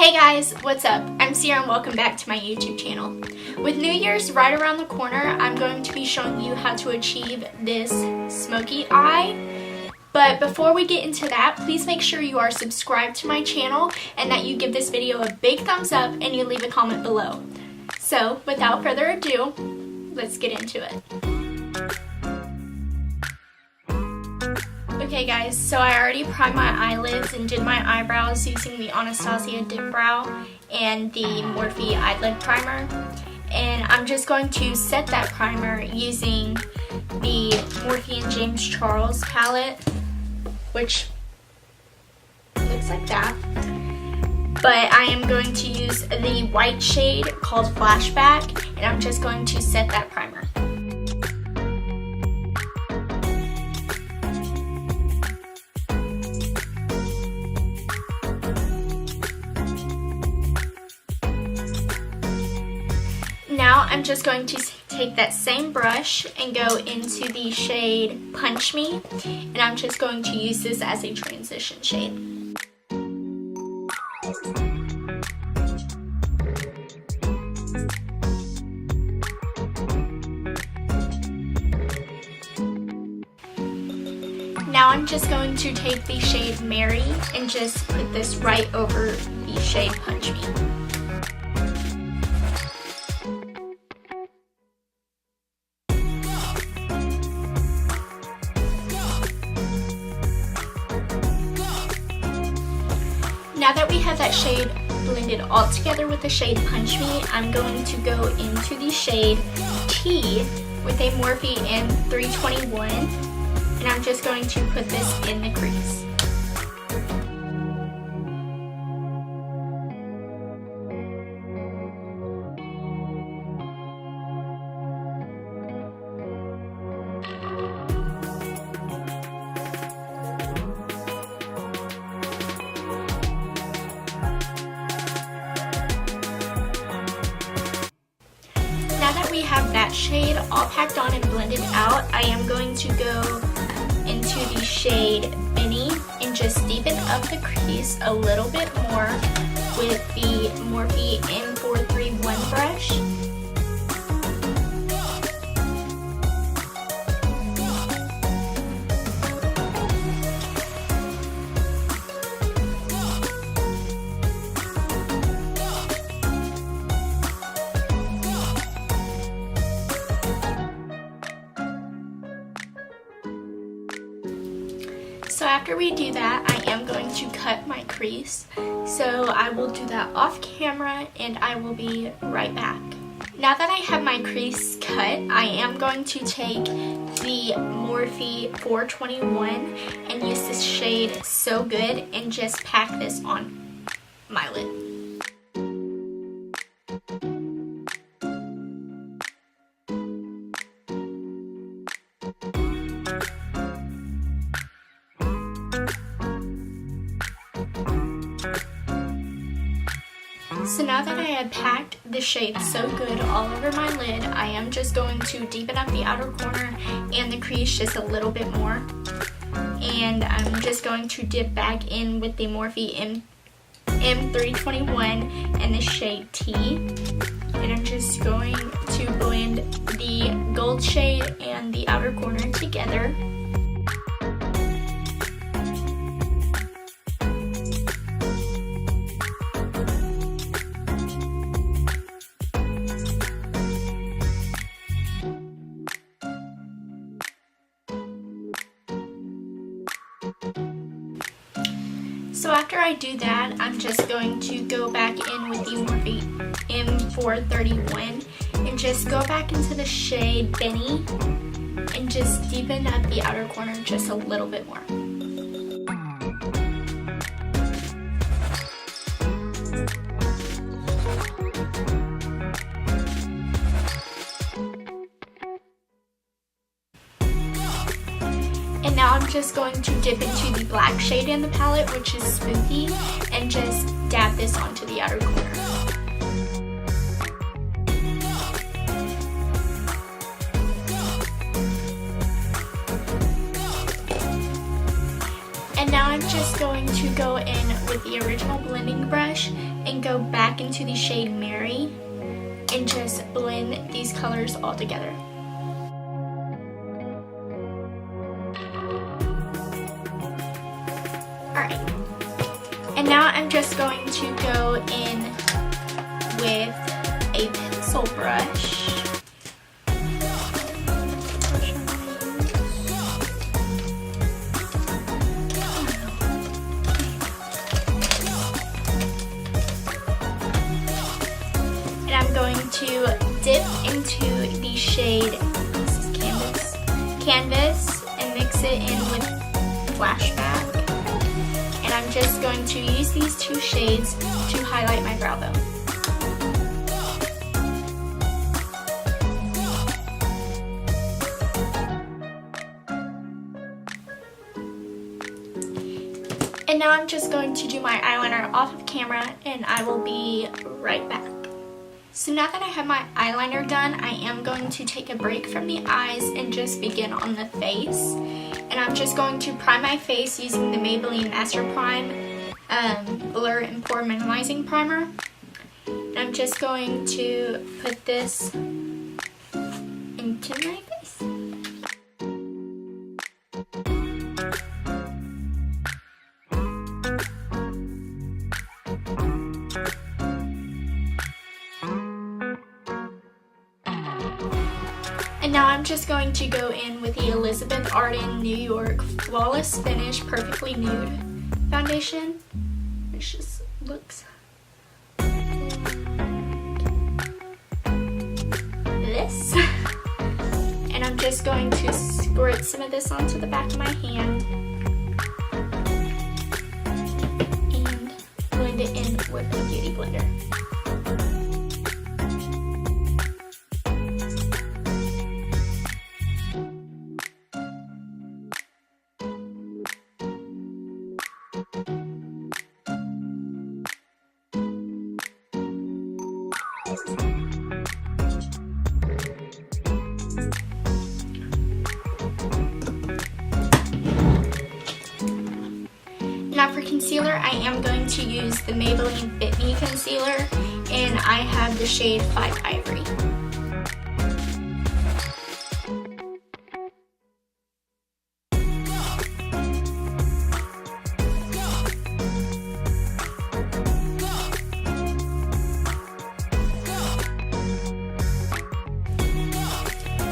Hey guys, what's up? I'm Sierra and welcome back to my YouTube channel. With New Year's right around the corner, I'm going to be showing you how to achieve this smoky eye. But before we get into that, please make sure you are subscribed to my channel and that you give this video a big thumbs up and you leave a comment below. So, without further ado, let's get into it. Okay guys, so I already primed my eyelids and did my eyebrows using the Anastasia Dip Brow and the Morphe Eyelid Primer. And I'm just going to set that primer using the Morphe and James Charles palette, which looks like that. But I am going to use the white shade called Flashback, and I'm just going to set that primer. Now I'm just going to take that same brush and go into the shade Punch Me, and I'm just going to use this as a transition shade. Now I'm just going to take the shade Mary and just put this right over the shade Punch Me. Now that we have that shade blended all together with the shade Punch Me, I'm going to go into the shade T with a Morphe M321, and I'm just going to put this in the crease. Now that we have that shade all packed on and blended out, I am going to go into the shade Benny and just deepen up the crease a little bit more with the Morphe M431 brush. So after we do that, I am going to cut my crease. So I will do that off camera and I will be right back. Now that I have my crease cut, I am going to take the Morphe 421 and use this shade So Good and just pack this on my lid. So now that I had packed the shade So Good all over my lid, I am just going to deepen up the outer corner and the crease just a little bit more. And I'm just going to dip back in with the Morphe M321 and the shade T. And I'm just going to blend the gold shade and the outer corner together. So after I do that, I'm just going to go back in with the Morphe M431 and just go back into the shade Benny and just deepen up the outer corner just a little bit more. And now I'm just going to dip into the black shade in the palette, which is Spooky, and just dab this onto the outer corner. And now I'm just going to go in with the original blending brush and go back into the shade Mary and just blend these colors all together. Alright, and now I'm just going to go in with a pencil brush. And I'm going to dip into the shade, this is Canvas, and mix it in with Flashback. And I'm just going to use these two shades to highlight my brow bone. And now I'm just going to do my eyeliner off of camera, and I will be right back. So now that I have my eyeliner done, I am going to take a break from the eyes and just begin on the face. And I'm just going to prime my face using the Maybelline Master Prime Blur and Pore Minimizing Primer. And I'm just going to put this into my face. And now I'm just going to go in with the Elizabeth Arden New York Flawless Finish Perfectly Nude foundation, which just looks this. And I'm just going to squirt some of this onto the back of my hand and blend it in with a beauty blender. Now for concealer, I am going to use the Maybelline Fit Me Concealer, and I have the shade 5 Ivory.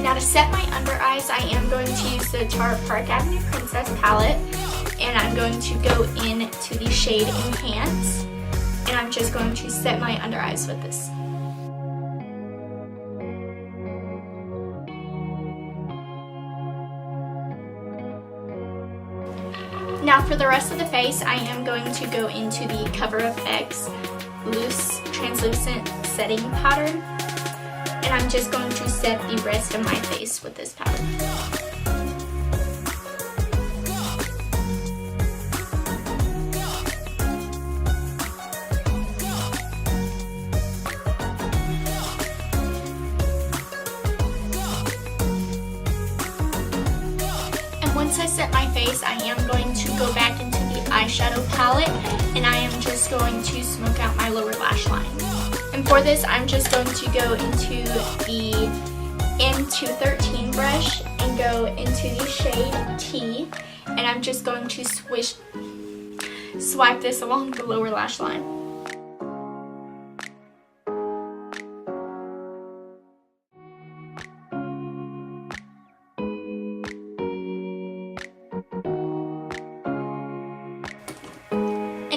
Now to set my under eyes, I am going to use the Tarte Park Avenue Princess palette, and I'm going to go into the shade Enhance, and I'm just going to set my under eyes with this. Now for the rest of the face, I am going to go into the Cover FX Loose Translucent Setting Powder, and I'm just going to set the rest of my face with this powder. Once I set my face, I am going to go back into the eyeshadow palette, and I am just going to smoke out my lower lash line. And for this, I'm just going to go into the M213 brush and go into the shade T, and I'm just going to swipe this along the lower lash line.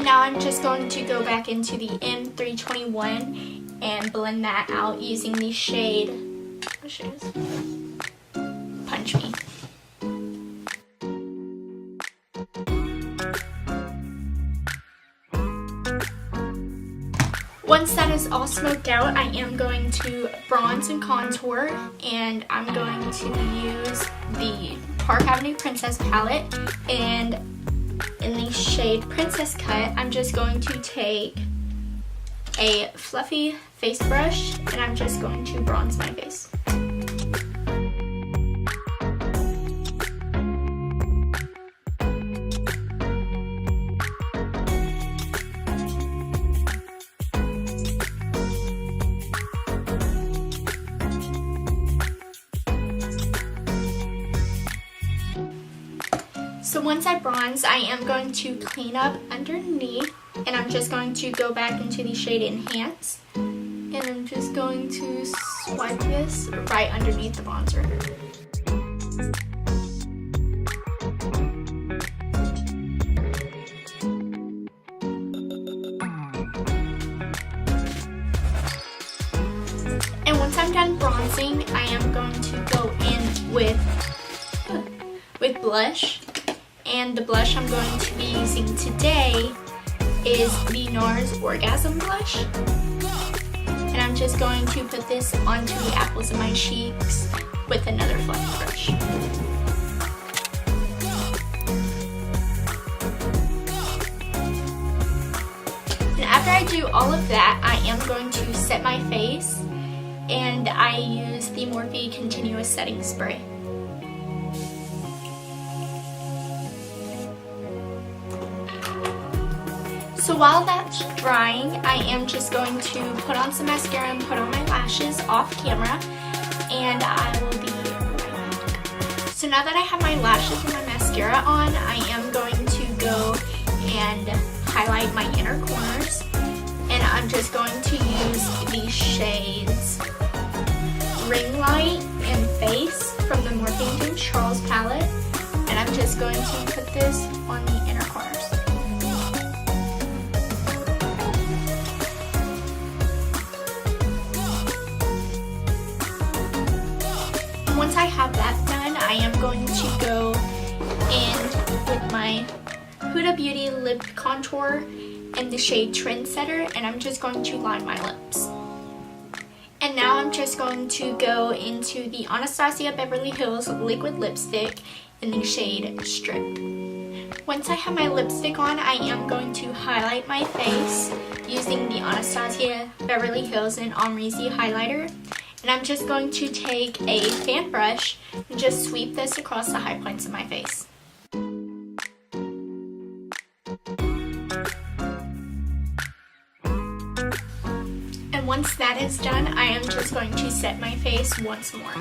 Now I'm just going to go back into the M321 and blend that out using the shade, what shade is it? Punch Me. Once that is all smoked out, I am going to bronze and contour, and I'm going to use the Park Avenue Princess palette, and in the shade Princess Cut, I'm just going to take a fluffy face brush, and I'm just going to bronze my face. So once I bronze, I am going to clean up underneath, and I'm just going to go back into the shade Enhance, and I'm just going to swipe this right underneath the bronzer. And once I'm done bronzing, I am going to go in with blush. And the blush I'm going to be using today is the NARS Orgasm Blush. And I'm just going to put this onto the apples of my cheeks with another fluffy brush. And after I do all of that, I am going to set my face, and I use the Morphe Continuous Setting Spray. So while that's drying, I am just going to put on some mascara and put on my lashes off camera, and I will be right back. So now that I have my lashes and my mascara on, I am going to go and highlight my inner corners, and I'm just going to use these shades Ring Light and Face from the Morphe James Charles palette, and I'm just going to put this on the inner corners. Once I have that done, I am going to go in with my Huda Beauty lip contour in the shade Trendsetter, and I'm just going to line my lips. And now I'm just going to go into the Anastasia Beverly Hills liquid lipstick in the shade Strip. Once I have my lipstick on, I am going to highlight my face using the Anastasia Beverly Hills and Omrizi highlighter. And I'm just going to take a fan brush and just sweep this across the high points of my face. And once that is done, I am just going to set my face once more.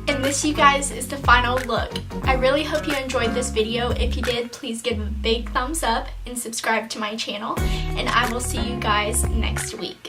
And this, you guys, is the final look. I really hope you enjoyed this video. If you did, please give a big thumbs up and subscribe to my channel, and I will see you guys next week.